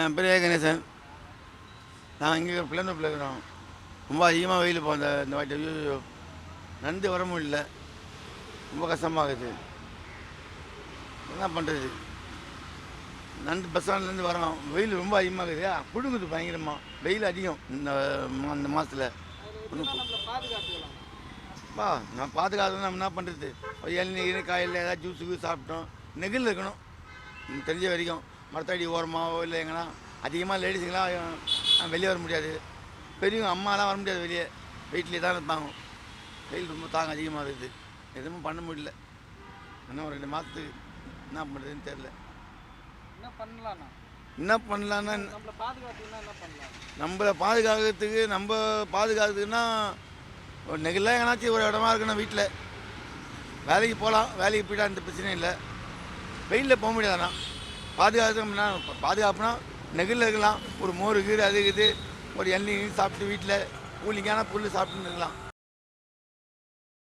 என் பேர் கணேசன். நாங்கள் இங்கே பிள்ளைநோப்பில் இருக்கிறோம். ரொம்ப அதிகமாக வெயில் போந்த இந்த வாட்டி ஐயோ நண்டு வர முடியல. ரொம்ப கஷ்டமாகுது. என்ன பண்ணுறது? நண்டு பஸ் ஸ்டாண்ட்லேருந்து வரோம். வெயில் ரொம்ப அதிகமாகுது. புழுங்குது பயங்கரமாக. வெயில் அதிகம் இந்த மாதத்தில். நான் பாதுகாத்து நம்ம என்ன பண்ணுறது? இளநீர் காயில் ஏதாவது ஜூஸுக்கு சாப்பிட்டோம். நெகிழ் இருக்கணும் தெரிஞ்ச வரைக்கும். மரத்தடி ஓரமாகவோ இல்லை எங்கன்னா அதிகமாக லேடிஸுங்களாம் வெளியே வர முடியாது. பெரியவங்க அம்மாலாம் வர முடியாது வெளியே. வீட்டிலே தான் இருப்பாங்க. வெயில் ரொம்ப தாங்க அதிகமாக இருக்குது. எதுவும் பண்ண முடியல. இன்னும் ஒரு 2 மாதத்துக்கு என்ன பண்ணுறதுன்னு தெரில. என்ன பண்ணலான்னா நம்மளை பாதுகாக்கிறதுக்குன்னா ஒரு நெகிழாக எங்கனாச்சும் ஒரு இடமா இருக்கணும். வீட்டில் வேலைக்கு போகலாம். வேலைக்கு போயிட்டா அந்த பிரச்சனையும் இல்லை. வெயிலில் போக முடியாதுண்ணா. பாதுகாப்புனா நெகிழில் இருக்கலாம். ஒரு மோரு கீரை அது இது ஒரு எண்ணெய் சாப்பிட்டு வீட்டில் கூலிங்கான புல் சாப்பிட்டுன்னு இருக்கலாம்.